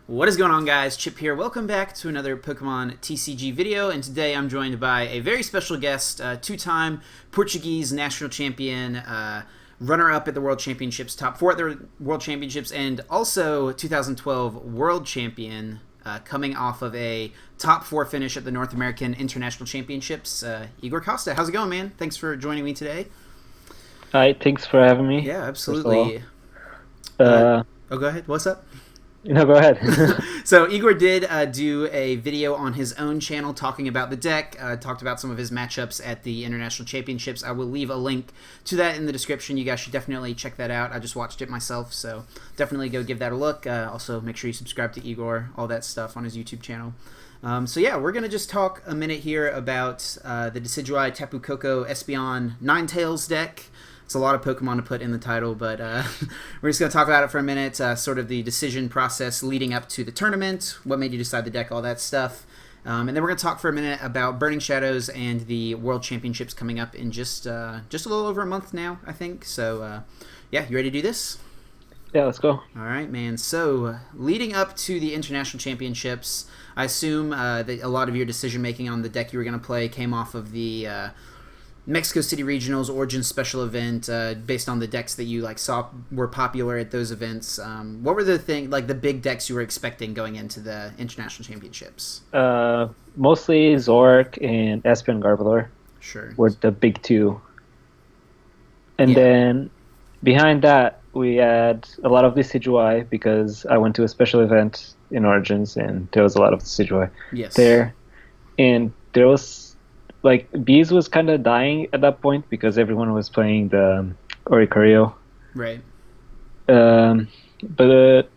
What is going on, guys? Chip here. Welcome back to another Pokemon TCG video, and today I'm joined by a very special guest, two-time Portuguese National Champion, runner-up at the World Championships, top 4 at the World Championships, and also 2012 World Champion, coming off of a top 4 finish at the North American International Championships. Igor Costa, how's it going, man? Thanks for joining me today. Hi, thanks for having me. Yeah, absolutely. Go ahead. What's up? No, go ahead. So Igor did do a video on his own channel talking about the deck, talked about some of his matchups at the International Championships. I will leave a link to that in the description. You guys should definitely check that out. I just watched it myself, so definitely go give that a look. Also, make sure you subscribe to Igor, all that stuff on his YouTube channel. So yeah, we're going to just talk a minute here about the Decidueye Tapu Koko Espeon Ninetales deck. It's a lot of Pokemon to put in the title, but we're just going to talk about it for a minute, sort of the decision process leading up to the tournament, what made you decide the deck, all that stuff. And then we're going to talk for a minute about Burning Shadows and the World Championships coming up in just a little over a month now, I think. So, yeah, you ready to do this? Yeah, let's go. All right, man. So, leading up to the International Championships, I assume that a lot of your decision-making on the deck you were going to play came off of the Mexico City Regionals Origin Special Event, based on the decks that you saw were popular at those events. What were the big decks you were expecting going into the International Championships? Mostly Zork and Espeon Garbodor. Sure. Were the big two. And Yeah. then behind that, we had a lot of Decidueye because I went to a special event in Origins and there was a lot of Decidueye there. And there was Bees was kind of dying at that point because everyone was playing the Oricorio. Right. But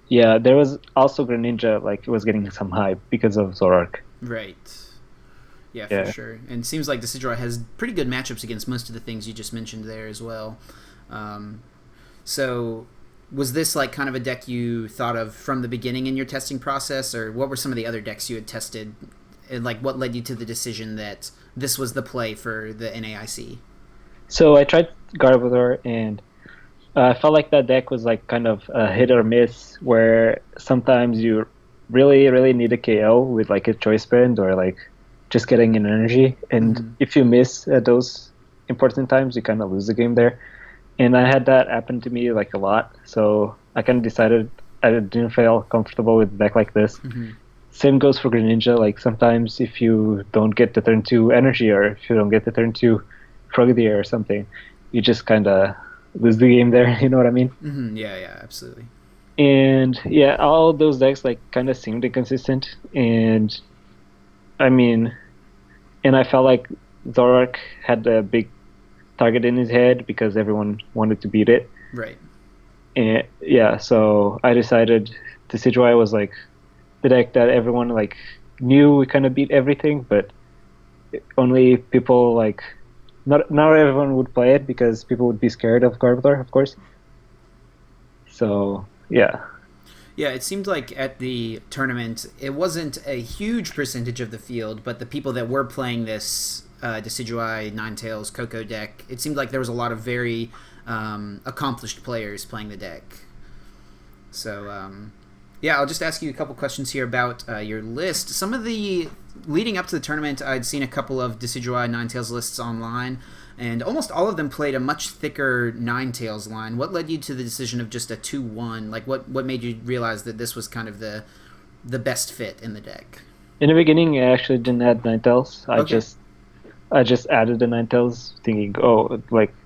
yeah, there was also Greninja, it was getting some hype because of Zoroark. Right. Yeah, for sure. And it seems like Decidueye has pretty good matchups against most of the things you just mentioned there as well. So was this kind of a deck you thought of from the beginning in your testing process, or what were some of the other decks you had tested? And what led you to the decision that this was the play for the NAIC? So I tried Garbodor, and I felt like that deck was kind of a hit or miss, where sometimes you really, really need a KO with a choice band or just getting an energy. And if you miss at those important times, you kind of lose the game there. And I had that happen to me a lot. So I kind of decided I didn't feel comfortable with a deck like this. Same goes for Greninja. Sometimes if you don't get the turn 2 energy, or if you don't get the turn 2 Frogadier or something, you just kind of lose the game there. You know what I mean? Yeah, absolutely. And yeah, all those decks kind of seemed inconsistent. And I felt like Zoroark had a big target in his head because everyone wanted to beat it. Right. And yeah, so I decided Decidueye was the deck that everyone knew we kind of beat everything, but only people not everyone would play it because people would be scared of Garbodor, of course. So yeah. Yeah, it seemed like at the tournament it wasn't a huge percentage of the field, but the people that were playing this Decidueye Ninetales Koko deck, it seemed like there was a lot of very accomplished players playing the deck. So yeah, I'll just ask you a couple questions here about your list. Some of the leading up to the tournament, I'd seen a couple of Decidueye Ninetales lists online, and almost all of them played a much thicker Ninetales line. What led you to the decision of just a 2-1? What made you realize that this was kind of the best fit in the deck? In the beginning, I actually didn't add Ninetales. Okay. I just added the Ninetales, thinking,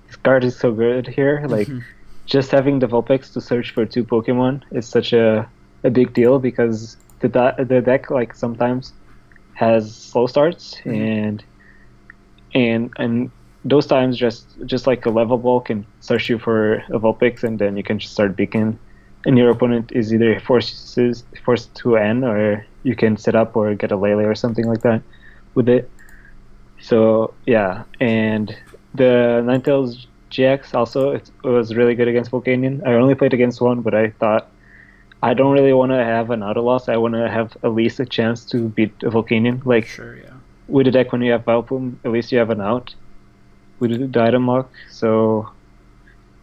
this card is so good here. Just having the Vulpix to search for 2 Pokemon is such a big deal because the deck sometimes has slow starts, and those times just a level ball can search you for a Vulpix, and then you can just start beacon, and your opponent is either forced to end, or you can set up or get a Lele or something like that with it. So yeah, and the Ninetales GX also it was really good against Volcanion. I only played against one, but I thought I don't really want to have an auto loss. I want to have at least a chance to beat a Volcanion. Sure, yeah. With a deck, when you have Vileplume, at least you have an out with the item lock. So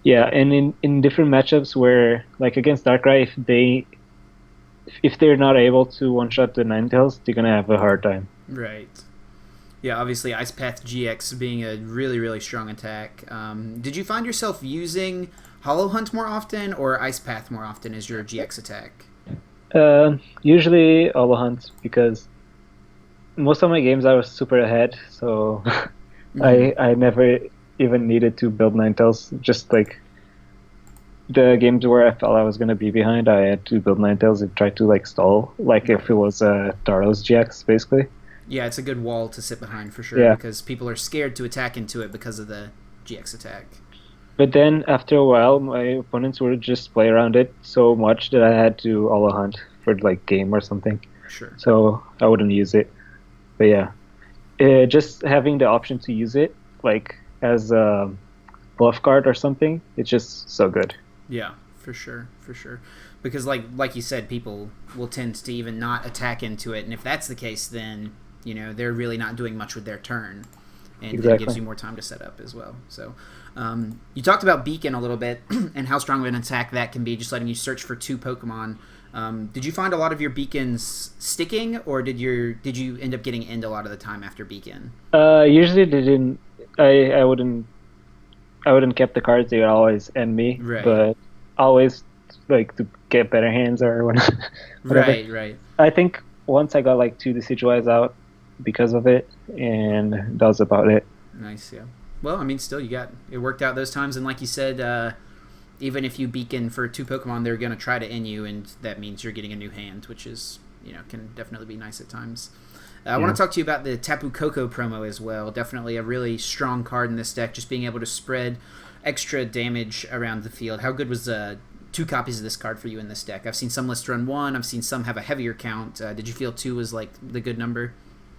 yeah, and in different matchups where against Darkrai, if they if they're not able to one-shot the Ninetales, they're gonna have a hard time. Right. Yeah, obviously Ice Path GX being a really, really strong attack. Did you find yourself using Hollow Hunt more often or Ice Path more often as your GX attack? Usually Hollow Hunt, because most of my games I was super ahead, so I never even needed to build Ninetales. Just like the games where I felt I was gonna be behind, I had to build Ninetales and try to like stall, like if it was Daros GX, basically. Yeah, it's a good wall to sit behind for sure, Yeah. because people are scared to attack into it because of the GX attack. But then after a while, my opponents would just play around it so much that I had to Hollow Hunt for like game or something. Sure. So I wouldn't use it. But yeah, just having the option to use it like as a bluff card or something, it's just so good. Yeah, for sure, for sure. Because like you said, people will tend to even not attack into it, and if that's the case, then they're really not doing much with their turn, and Exactly. it gives you more time to set up as well. So you talked about Beacon a little bit and how strong of an attack that can be, just letting you search for 2 Pokemon. Did you find a lot of your beacons sticking, or did you end up getting end a lot of the time after Beacon? Usually they didn't. I wouldn't keep the cards. They would always end me. Right. But always like to get better hands or whatever. Right. I think once I got like 2 Decidueyes out because of it, and that was about it. Nice, yeah. Well, I mean, still, it worked out those times, and like you said, even if you beacon for 2 Pokemon, they're going to try to end you, and that means you're getting a new hand, which is, can definitely be nice at times. I want to talk to you about the Tapu Koko promo as well. Definitely a really strong card in this deck, just being able to spread extra damage around the field. How good was 2 copies of this card for you in this deck? I've seen some lists run 1. I've seen some have a heavier count. Did you feel 2 was like the good number?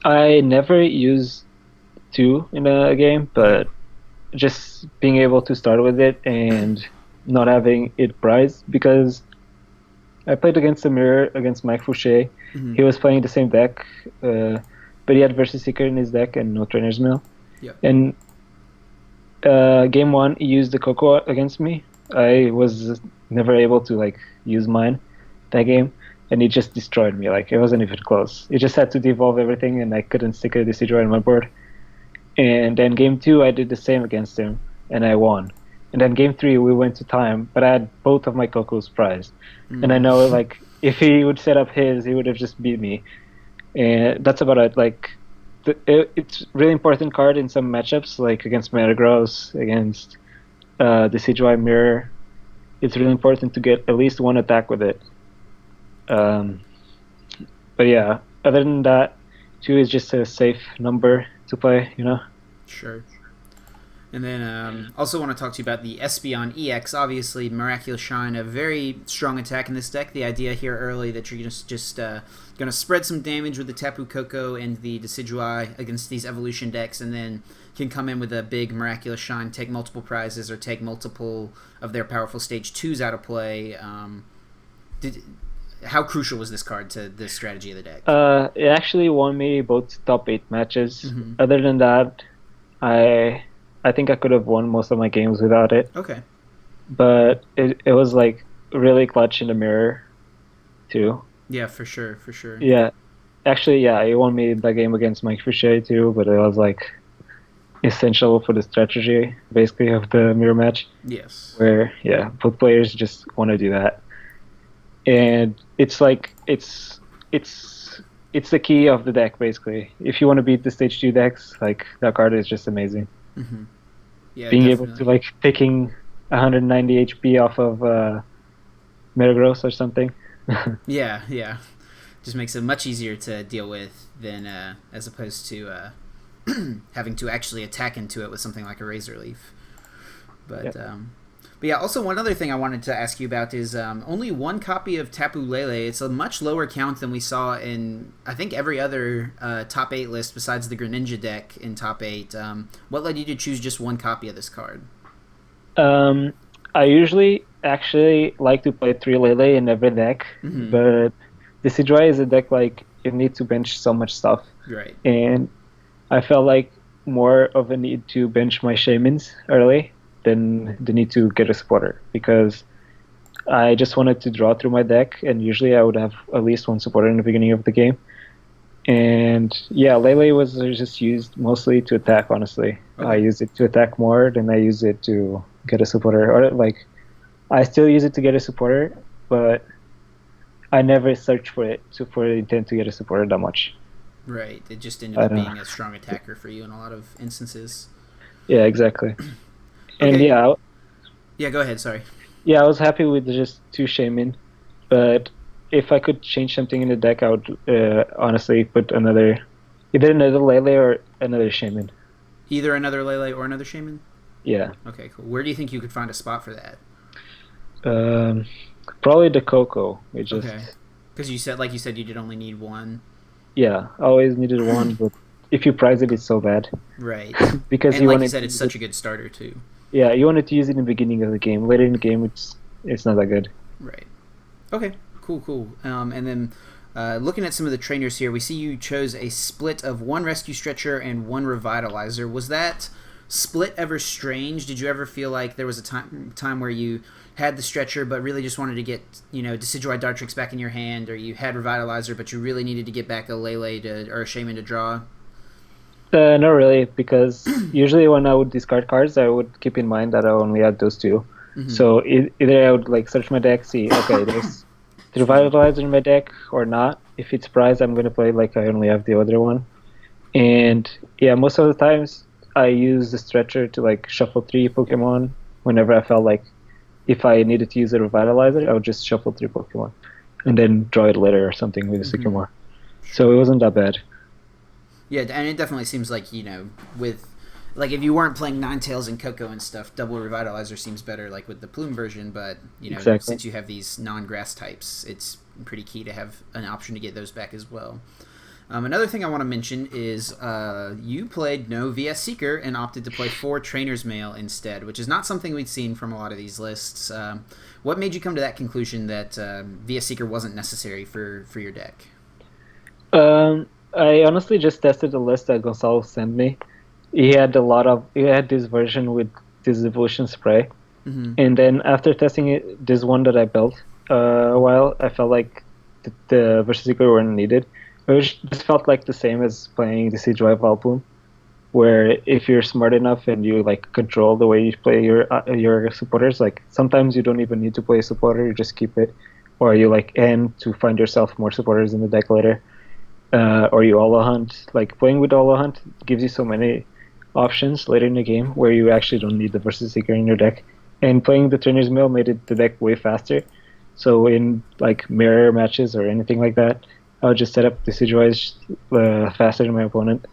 I never used 2 in a game, but just being able to start with it and not having it prize, because I played against the mirror against Mike Fouché. Mm-hmm. He was playing the same deck, but he had Versus Seeker in his deck and no Trainer's Mill. Yep. And game 1, he used the Coco against me. I was never able to like use mine that game, and he just destroyed me. Like, it wasn't even close. He just had to devolve everything, and I couldn't stick a Decidueye on my board. And then game 2, I did the same against him, and I won. And then game 3, we went to time, but I had both of my Cocos prized. And I know, like, if he would set up his, he would have just beat me. And that's about it. Like, it's really important card in some matchups, like against Metagross, against Decidueye Mirror. It's really important to get at least 1 attack with it. But yeah, other than that, 2 is just a safe number to play, Sure. And then also want to talk to you about the Espeon EX. Obviously, Miraculous Shine, a very strong attack in this deck. The idea here early that you're just going to spread some damage with the Tapu Koko and the Decidueye against these evolution decks, and then can come in with a big Miraculous Shine, take multiple prizes, or take multiple of their powerful stage 2s out of play. How crucial was this card to the strategy of the deck? It actually won me both top 8 matches. Mm-hmm. Other than that, I think I could have won most of my games without it. Okay. But it was like really clutch in the mirror too. Yeah, for sure. Yeah. Actually, yeah, it won me that game against Mike Fouché too, but it was like essential for the strategy basically of the mirror match. Yes. Where, yeah, both players just want to do that. And it's like it's the key of the deck basically. If you want to beat the stage 2 decks, like, that card is just amazing. Mm-hmm. Yeah, being definitely. able to like taking 190 HP off of Metagross or something. Yeah. Just makes it much easier to deal with than as opposed to having to actually attack into it with something like a Razor Leaf. But Yep. But yeah, also one other thing I wanted to ask you about is only 1 copy of Tapu Lele. It's a much lower count than we saw in, I think, every other top 8 list besides the Greninja deck in top 8. What led you to choose just 1 copy of this card? I usually actually like to play 3 Lele in every deck, Mm-hmm. but Decidueye is a deck like you need to bench so much stuff. Right. And I felt like more of a need to bench my Shamans early than the need to get a spotter, because I just wanted to draw through my deck, and usually I would have at least one supporter in the beginning of the game. And yeah, Lele was just used mostly to attack, honestly. I Okay. use it to attack more than I use it to get a supporter. Or like, I still use it to get a supporter, but I never search for it for the intent to get a supporter that much. Right. It just ended I up don't know. being a strong attacker for you in a lot of instances. Yeah, exactly. And Okay. yeah, Yeah, go ahead. Sorry. yeah, I was happy with just two Shaman, but if I could change something in the deck, I would honestly put either another Lele or another Shaman. Either another Lele or another Shaman? Yeah. Okay, cool. Where do you think you could find a spot for that? Um, Probably the Coco. It Okay. just, Because like you said, you did only need one. yeah, I always needed one, but if you price it, it's so bad Right. because And you like you wanted said, to it's use it. such a good starter, too. Yeah, you wanted to use it in the beginning of the game. Later in the game, it's not that good. Right. Okay. Cool, cool. And then looking at some of the trainers here, we see you chose a split of one rescue stretcher and one revitalizer. Was that split ever strange? Did you ever feel like there was a time where you had the stretcher but really just wanted to get Decidueye Dartrix back in your hand, or you had revitalizer but you really needed to get back a Lele or a Shaman to draw? Not really, because usually when I would discard cards, I would keep in mind that I only had those two. Mm-hmm. So either I would like search my deck, see, okay, there's the Excuse me. Revitalizer in my deck or not. If it's prize, I'm gonna play like I only have the other one. And yeah, most of the times I use the stretcher to like shuffle three Pokemon whenever I felt like if I needed to use a Revitalizer, I would just shuffle three Pokemon and then draw it later or something with a Mm-hmm. Sycamore. So it Sure. wasn't that bad. Yeah, and it definitely seems like with like if you weren't playing Ninetales and Coco and stuff, Double Revitalizer seems better, like with the Plume version. But Exactly. since you have these non-grass types, it's pretty key to have an option to get those back as well. Another thing I want to mention is you played no VS Seeker and opted to play 4 Trainer's Mail instead, which is not something we've seen from a lot of these lists. What made you come to that conclusion that VS Seeker wasn't necessary for your deck? I honestly just tested the list that Gonzalo sent me. He had this version with this evolution spray. Mm-hmm. And then after testing it, this one that I built a while, I felt like the versus seeker weren't needed. Just felt like the same as playing the Decidueye Valplume, where if you're smart enough and you like control the way you play your supporters, like sometimes you don't even need to play a supporter, you just keep it, or you like end to find yourself more supporters in the deck later, or you Holo Hunt. Like playing with Holo Hunt gives you so many options later in the game where you actually don't need the versus seeker in your deck. And playing the Trainer's Mill made the deck way faster. So in like mirror matches or anything like that, I would just set up the Decidueye faster than my opponent.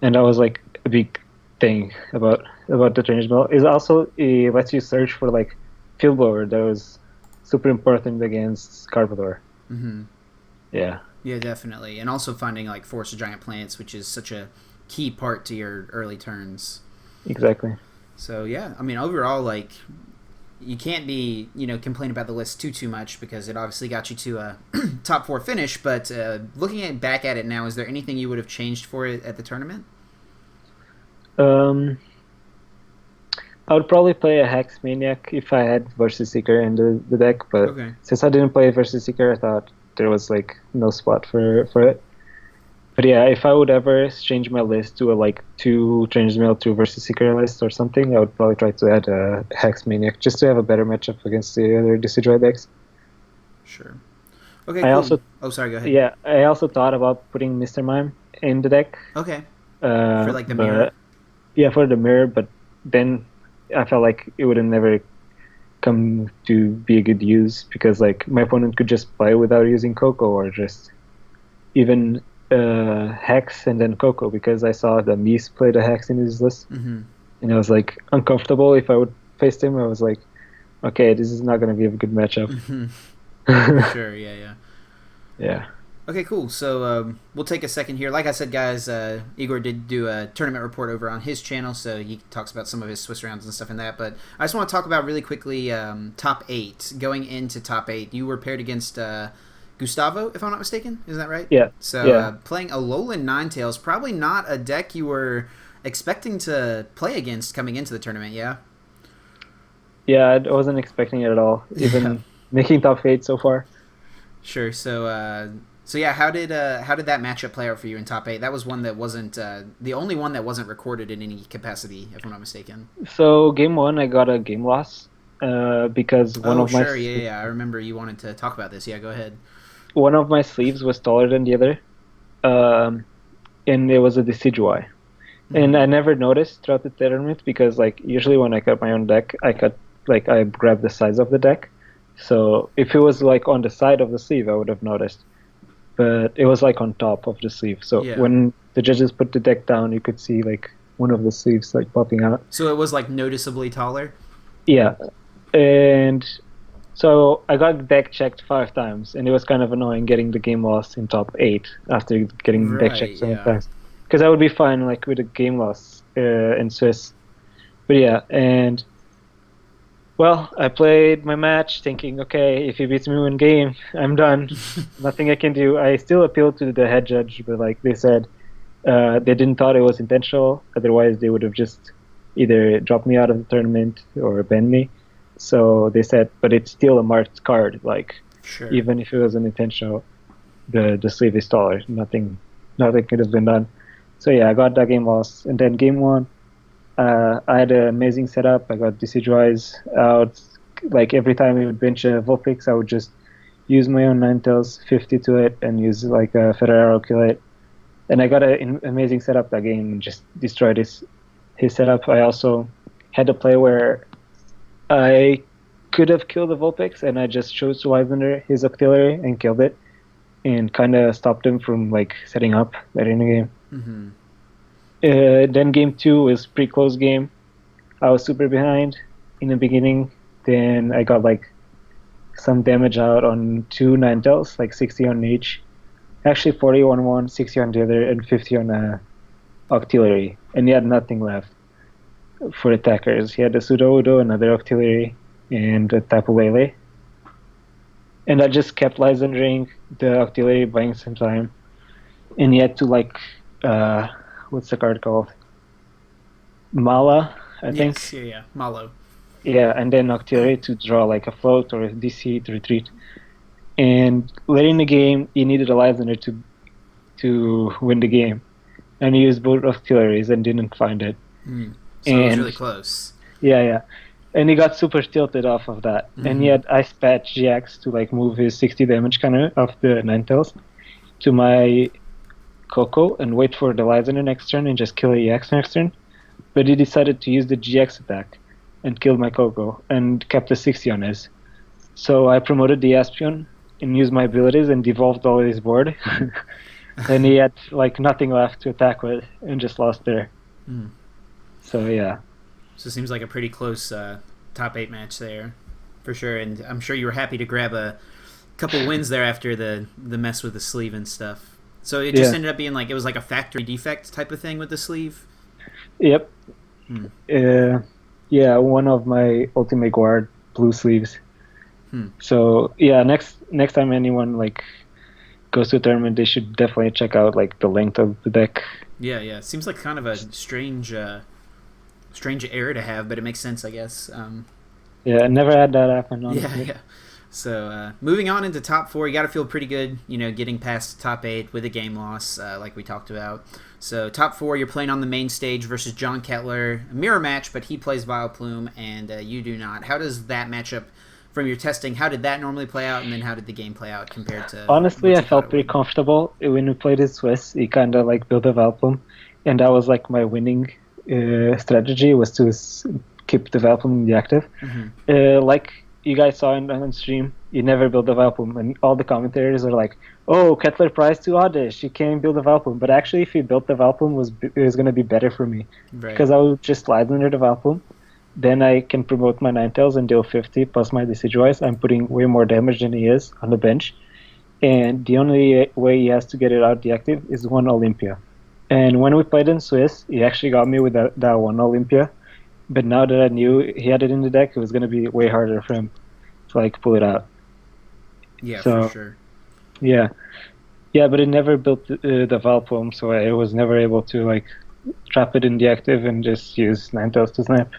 And that was like a big thing about the Trainer's Mill. Is also it lets you search for like Field Blower that was super important against Carpador. Mm-hmm. Yeah, Yeah, definitely. And also finding like Force of Giant Plants, which is such a key part to your early turns. exactly. So yeah, I mean overall like you can't be complain about the list too much because it obviously got you to a top 4 finish. But looking back at it now, is there anything you would have changed for it at the tournament? Um, I would probably play a Hex Maniac if I had Versus Seeker in the deck, but Okay. since I didn't play Versus Seeker, I thought there was like no spot for it. But yeah, if I would ever change my list to a like 2 Trainer's Mail, 2 Versus Seeker list or something, I would probably try to add a Hex Maniac just to have a better matchup against the other Decidueye decks. Sure. Okay, I cool. also Oh, sorry, go ahead. Yeah, I also thought about putting Mr. Mime in the deck, Okay. For like the mirror? but yeah, for the mirror. But then I felt like it would have never come to be a good use because like my opponent could just play without using Coco or just even Hex and then Coco because I saw that Mies played a Hex in his list Mm-hmm. and I was like uncomfortable if I would face him. I was like, okay, this is not going to be a good matchup. Mm-hmm. For sure, yeah. Yeah. Okay, cool. So we'll take a second here. Like I said, guys, Igor did do a tournament report over on his channel, so he talks about some of his Swiss rounds and stuff in that. But I just want to talk about really quickly top 8. Going into top 8, you were paired against Gustavo, if I'm not mistaken. Isn't that right? Yeah. So Yeah. playing Alolan Ninetales, probably not a deck you were expecting to play against coming into the tournament, yeah? Yeah, I wasn't expecting it at all. Even making top 8 so far. Sure. So yeah, how did that matchup play out for you in top 8? That was one that wasn't the only one that wasn't recorded in any capacity, if I'm not mistaken. So game 1, I got a game loss because Oh, sure. Yeah. I remember you wanted to talk about this. Yeah, go ahead. one of my sleeves was taller than the other, um, and it was a decidueye. And I never noticed throughout the tournament because, like, usually when I cut my own deck, I grab the size of the deck. So if it was like on the side of the sleeve, I would have noticed. But it was like on top of the sleeve. So Yeah. when the judges put the deck down, you could see like one of the sleeves like popping out. So it was like noticeably taller. Yeah, and so I got the deck checked 5 times, and it was kind of annoying getting the game loss in top 8 after getting the deck checked so many times. Because I would be fine like with a game loss in Swiss. But yeah, and well, I played my match thinking, okay, if he beats me in game, I'm done. Nothing I can do. I still appealed to the head judge, but like they said, they didn't thought it was intentional. Otherwise, they would have just either dropped me out of the tournament or banned me. So they said, but it's still a marked card. Like, Sure. even if it was unintentional, the sleeve is taller. Nothing could have been done. So yeah, I got that game loss, and then game 1. I had an amazing setup. I got decidueyes out. Like every time we would bench a Vulpix, I would just use my own Ninetales 50 to it and use like a Ferrero kill it. And I got an amazing setup that game and just destroyed his setup. I also had a play where I could have killed the Vulpix and I just chose to Lysander his auxiliary and killed it and kind of stopped him from like setting up later in the game. Mm-hmm. Then game 2 was pretty close game. I was super behind in the beginning. Then I got like some damage out on 2 Ninetales, like 60 on each. Actually 40 on one, 60 on the other, and 50 on auxiliary. And he had nothing left for attackers. He had a Pseudo Udo, another auxiliary, and a Tapu Lele. And I just kept Lysandering the auxiliary, buying some time. And he had to like what's the card called? Mala, I think. Yes, yeah. Malo. Yeah, and then auxiliary to draw like a float or a DC to retreat. And later in the game, he needed a Lysander to win the game. And he used both auxiliaries and didn't find it. So it was really close. Yeah. And he got super tilted off of that. And he had Ice Patch GX to like move his 60 damage counter off the Ninetales to my Coco and wait for the Lysander next turn and just kill EX next turn. But he decided to use the GX attack and killed my Coco and kept a 60 on his. So I promoted the Espion and used my abilities and devolved all his board. And he had like nothing left to attack with and just lost there. So yeah. So it seems like a pretty close top 8 match there, for sure. And I'm sure you were happy to grab a couple wins there after the mess with the sleeve and stuff. So it just ended up being like it was like a factory defect type of thing with the sleeve. Yep. Yeah, one of my Ultimate Guard blue sleeves. So yeah, next time anyone like goes to a tournament, they should definitely check out like the length of the deck. Yeah. It seems like kind of a strange error to have, but it makes sense, I guess. Yeah, I never had that happen. Honestly. Yeah. So moving on into top 4, you got to feel pretty good, getting past top 8 with a game loss, like we talked about. So top 4, you're playing on the main stage versus John Kettler, a mirror match, but he plays Vileplume and you do not. How does that matchup, from your testing, how did that normally play out, and then how did the game play out compared to? Honestly, I felt pretty comfortable when we played in Swiss. He kind of like built a Vileplume, and that was like my winning strategy was to keep the Vileplume in the active. Like you guys saw on stream, you never build a Vileplume, and all the commentators are like, "Oh, Kettler prize too oddish. You can't build a Vileplume." But actually, if you built the Vileplume, it was going to be better for me because I would just slide under the Vileplume. Then I can promote my Ninetales and deal 50 plus my Decidueyes. I'm putting way more damage than he is on the bench, and the only way he has to get it out the active is one Olympia. And when we played in Swiss, he actually got me with that one Olympia. But now that I knew he had it in the deck, it was going to be way harder for him to like pull it out. Yeah, so, for sure. Yeah, but it never built the Vileplume, so I was never able to like trap it in the active and just use Ninetales to snipe.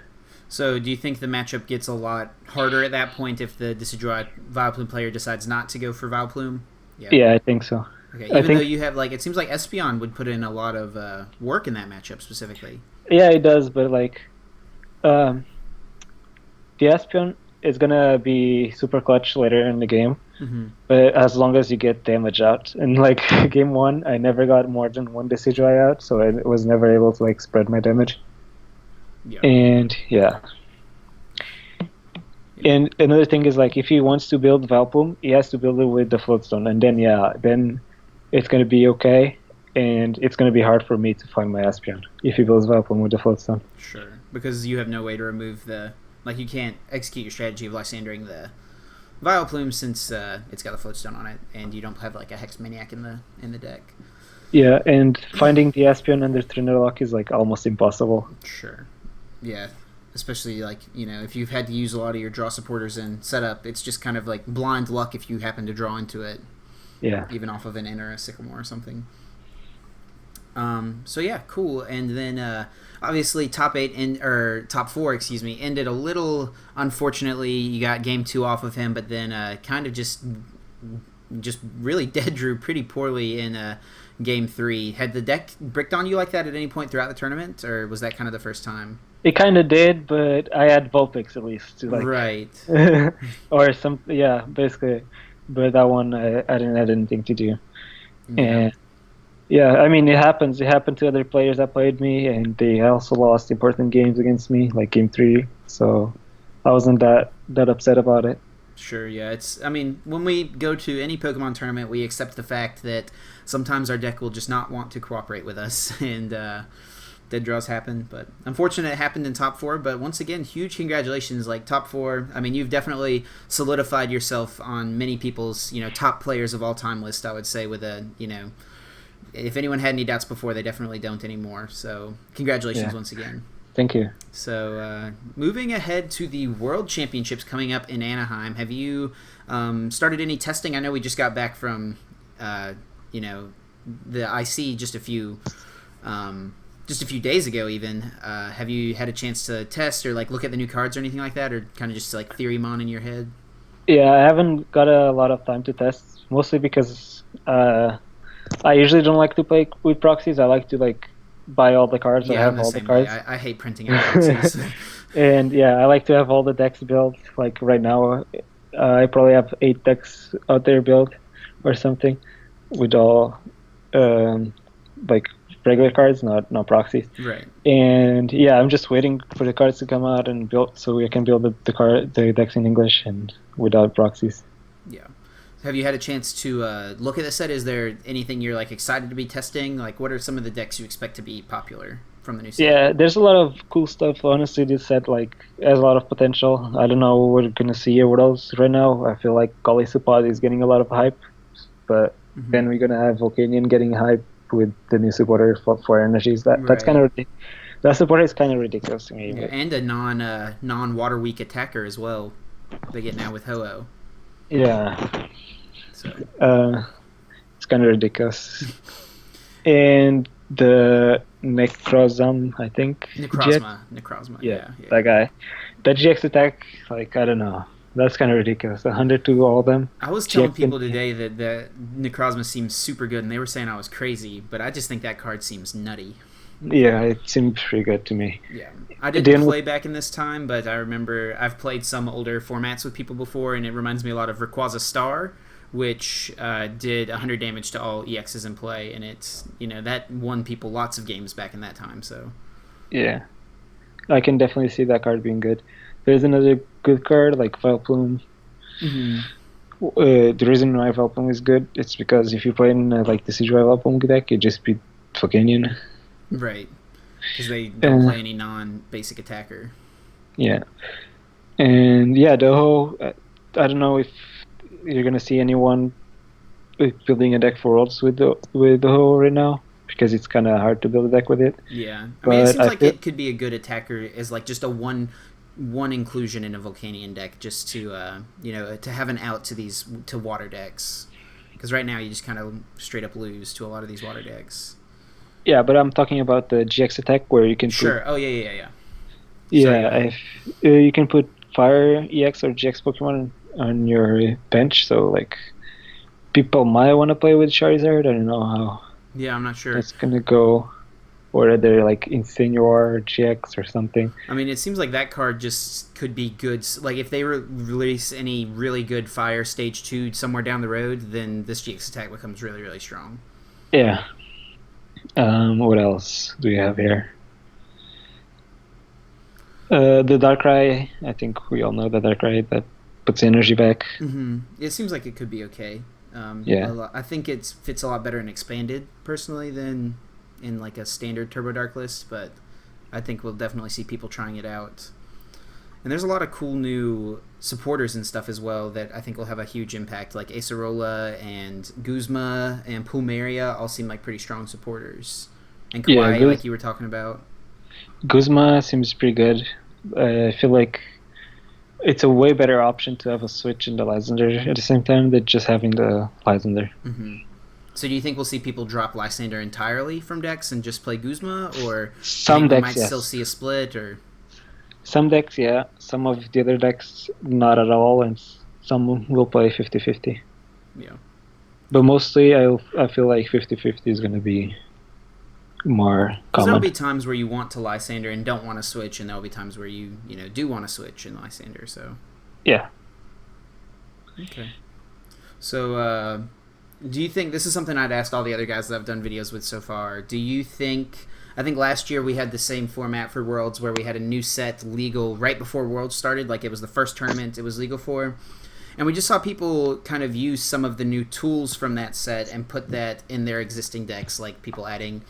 So do you think the matchup gets a lot harder at that point if the Decidueye Vileplume player decides not to go for Vileplume? Yeah, I think so. Okay, even though you have, like, it seems like Espeon would put in a lot of work in that matchup specifically. Yeah, it does, but like, the Espeon is gonna be super clutch later in the game. Mm-hmm. But as long as you get damage out, in like game 1, I never got more than one Decidueye out, so I was never able to like spread my damage. Yeah. And yeah. And another thing is, like, if he wants to build Vileplume, he has to build it with the Floatstone, and then it's gonna be okay, and it's gonna be hard for me to find my Espeon if he builds Vileplume with the Floatstone. Sure, because you have no way to remove you can't execute your strategy of Lysandering the Vileplume since it's got a Floatstone on it, and you don't have like a Hex Maniac in the deck. Yeah, and finding the Espeon under Trainer Lock is like almost impossible. Sure. Yeah. Especially, like, if you've had to use a lot of your draw supporters in setup, it's just kind of like blind luck if you happen to draw into it. Yeah. Even off of an Inn or a Sycamore or something. So yeah, cool. And then obviously top 4, ended a little unfortunately. You got game 2 off of him, but then kind of just really dead drew pretty poorly in game 3. Had the deck bricked on you like that at any point throughout the tournament, or was that kind of the first time? It kind of did, but I had Vulpix at least to like right or some basically. But that one I didn't have anything to do. Yeah. And yeah, I mean, it happens. It happened to other players that played me, and they also lost important games against me, like game 3. So I wasn't that upset about it. Sure, yeah. When we go to any Pokemon tournament, we accept the fact that sometimes our deck will just not want to cooperate with us, and dead draws happen. But unfortunately, it happened in top 4. But once again, huge congratulations. Like, top 4, you've definitely solidified yourself on many people's, top players of all time list, I would say, with a, if anyone had any doubts before, they definitely don't anymore. So congratulations once again. Thank you. So moving ahead to the World Championships coming up in Anaheim, have you started any testing? I know we just got back from, the IC just a few days ago even. Have you had a chance to test or like look at the new cards or anything like that, or kind of just like theory mon in your head? Yeah, I haven't got a lot of time to test, mostly because I usually don't like to play with proxies. I like to like buy all the cards. Yeah, I have all the cards. I hate printing out proxies. And yeah, I like to have all the decks built. Like right now, I probably have 8 decks out there built or something, with all like regular cards, not proxies. Right. And yeah, I'm just waiting for the cards to come out and build, so we can build the decks in English and without proxies. Yeah. Have you had a chance to look at the set? Is there anything you're like excited to be testing? Like, what are some of the decks you expect to be popular from the new set? Yeah, there's a lot of cool stuff. Honestly, this set like has a lot of potential. I don't know what we're gonna see here. What else right now? I feel like Golisopod is getting a lot of hype, but then we're gonna have Volcanion getting hype with the new supporter for energies. That's kind of that supporter is kind of ridiculous to me. Yeah, and a non water weak attacker as well. They get now with Ho-Oh. Yeah. So it's kind of ridiculous. And the Necrozma, I think. Necrozma. Yeah. That guy. That GX attack, like, I don't know. That's kind of ridiculous. 102 all of them. I was telling people today that the Necrozma seems super good, and they were saying I was crazy, but I just think that card seems nutty. Yeah, it seemed pretty good to me. Yeah. I didn't play back in this time, but I remember I've played some older formats with people before, and it reminds me a lot of Rayquaza Star, which did 100 damage to all EXs in play, and it's, that won people lots of games back in that time, so. Yeah. I can definitely see that card being good. There's another good card, like Vileplume. The reason why Vileplume is good, it's because if you play in like the Decidueye Vileplume deck, you just beat Volcanion. Right. Because they don't play any non-basic attacker. Yeah. And yeah, Doho, I don't know if you're going to see anyone building a deck for Worlds with Doho right now, because it's kind of hard to build a deck with it. Yeah. It seems like it could be a good attacker as like just a one inclusion in a Volcanion deck, just to to have an out to water decks, because right now you just kind of straight up lose to a lot of these water decks. Yeah, but I'm talking about the GX attack where you can sure. Oh yeah. Sorry, go Yeah, ahead. if you can put Fire EX or GX Pokemon on your bench, so like people might want to play with Charizard. I don't know how Yeah, I'm not sure. that's gonna go, or they're like Incineroar or GX or something. I mean, it seems like that card just could be good. Like, if they release any really good Fire Stage 2 somewhere down the road, then this GX attack becomes really, really strong. Yeah. What else do we have here? The Darkrai. I think we all know the Darkrai that puts energy back. It seems like it could be okay. Yeah. I think it fits a lot better in expanded, personally, than in like a standard Turbo Dark list, but I think we'll definitely see people trying it out. And there's a lot of cool new supporters and stuff as well that I think will have a huge impact, like Acerola and Guzma and Pulmeria all seem like pretty strong supporters. And Yeah, Kawaii, like you were talking about. Guzma seems pretty good. I feel like it's a way better option to have a switch in the Lysander at the same time than just having the Lysander. So do you think we'll see people drop Lysander entirely from decks and just play Guzma, or do you Some think we decks, might yes. still see a split? Or Some decks, yeah. Some of the other decks, not at all, and some will play 50-50. yeah, But mostly, I feel like 50-50 is going to be more because there'll common. be times where you want to Lysander and don't want to switch, and there'll be times where you do want to switch in Lysander. So Yeah. okay. So do you think this is something I'd asked all the other guys that I've done videos with so far? Do you think? I think last year we had the same format for Worlds where we had a new set legal right before Worlds started, like it was the first tournament it was legal for. And we just saw people kind of use some of the new tools from that set and put that in their existing decks, like people adding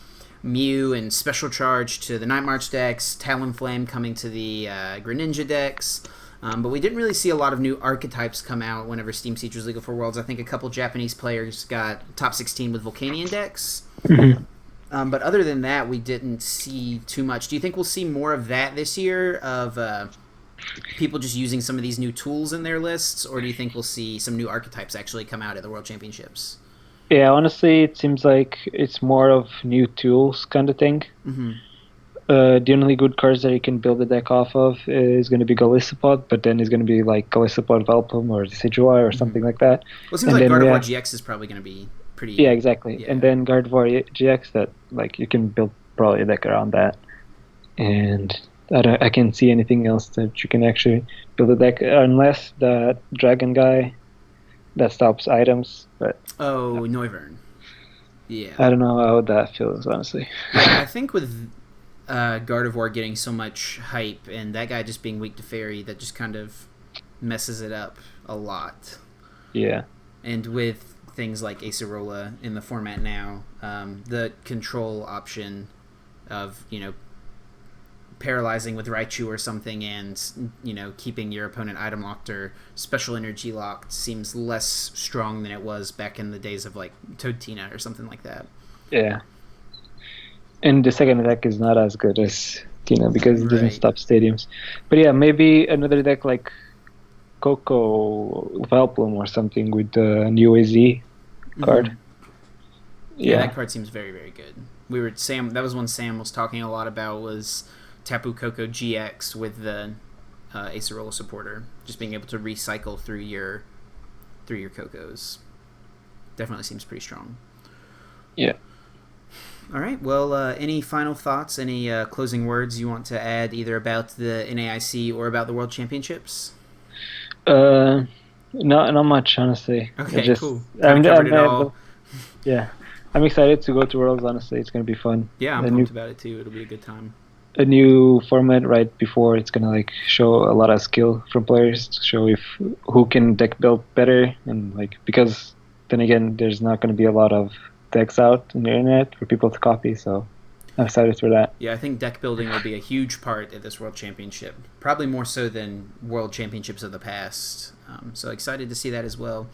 Mew and Special Charge to the Night March decks, Talonflame coming to the Greninja decks. But we didn't really see a lot of new archetypes come out whenever Steam Siege was legal for Worlds. I think a couple Japanese players got top 16 with Volcanion decks. But other than that, we didn't see too much. Do you think we'll see more of that this year, of people just using some of these new tools in their lists, or do you think we'll see some new archetypes actually come out at the World Championships? Yeah, honestly, it seems like it's more of new tools kind of thing. The only good cards that you can build a deck off of is going to be Golisopod, but then it's going to be like Golisopod Velpum or Decidueye or something like that. Well, it seems like Gardevoir GX is probably going to be pretty... Yeah, exactly. Yeah. And then Gardevoir GX, that like you can build probably a deck around that. And I can't see anything else that you can actually build a deck, unless the Dragon guy that stops items. But Noivern. Yeah. I don't know how that feels, honestly. Yeah, I think with Gardevoir getting so much hype and that guy just being weak to Fairy, that just kind of messes it up a lot. Yeah. And with things like Acerola in the format now, the control option of, paralyzing with Raichu or something and, keeping your opponent item locked or special energy locked seems less strong than it was back in the days of, like, Toadtina or something like that. Yeah. And the second deck is not as good as Tina because it doesn't stop stadiums. But yeah, maybe another deck like Coco Velplum or something with the new AZ card. Yeah, that card seems very, very good. That was one Sam was talking a lot about, was Tapu Koko GX with the Acerola supporter, just being able to recycle through your Cocos. Definitely seems pretty strong. Yeah. All right. Well, any final thoughts? Any closing words you want to add, either about the NAIC or about the World Championships? Not much, honestly. Okay, cool. Kind of covered it all. Yeah, I'm excited to go to Worlds. Honestly, it's gonna be fun. Yeah, I'm pumped about it too. It'll be a good time. A new format right before, it's gonna like show a lot of skill from players to show who can deck build better, and like, because then again, there's not gonna be a lot of decks out on the internet for people to copy, so I'm excited for that. Yeah, I think deck building will be a huge part at this World Championship, probably more so than World Championships of the past. So excited to see that as well.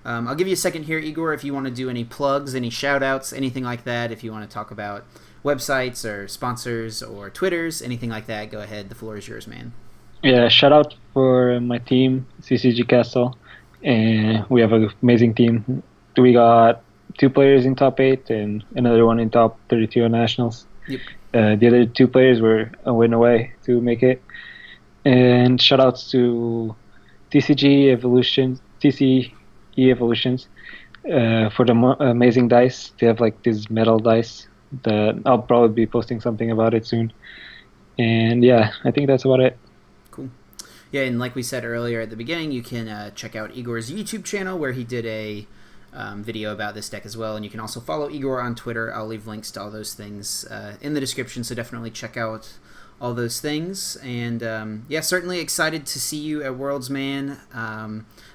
I'll give you a second here, Igor, if you want to do any plugs, any shout-outs, anything like that. If you want to talk about websites or sponsors or Twitters, anything like that, go ahead. The floor is yours, man. Yeah, shout out for my team, CCG Castle. And we have an amazing team. We got 2 players in top 8 and another one in top 32 on nationals. Yep. The other 2 players were a win away to make it. And shout outs to TCE Evolutions, for the amazing dice. They have like these metal dice that I'll probably be posting something about it soon. And yeah, I think that's about it. Cool. Yeah, and like we said earlier at the beginning, you can check out Igor's YouTube channel where he did a video about this deck as well. And you can also follow Igor on Twitter. I'll leave links to all those things in the description, so definitely check out all those things. And yeah, certainly excited to see you at Worlds, man.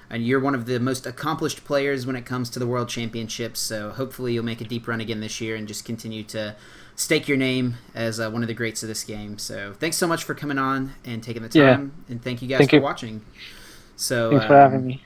And you're one of the most accomplished players when it comes to the World Championships, so hopefully you'll make a deep run again this year and just continue to stake your name as one of the greats of this game. So thanks so much for coming on and taking the time, and thank you guys for watching. So thanks for having me.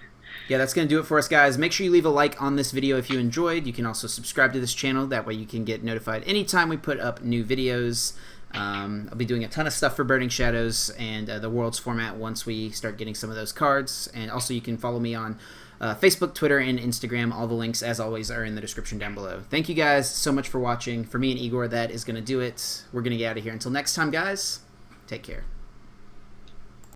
Yeah, that's going to do it for us, guys. Make sure you leave a like on this video if you enjoyed. You can also subscribe to this channel. That way you can get notified anytime we put up new videos. I'll be doing a ton of stuff for Burning Shadows and the Worlds format once we start getting some of those cards. And also you can follow me on Facebook, Twitter, and Instagram. All the links, as always, are in the description down below. Thank you guys so much for watching. For me and Igor, that is going to do it. We're going to get out of here. Until next time, guys, take care.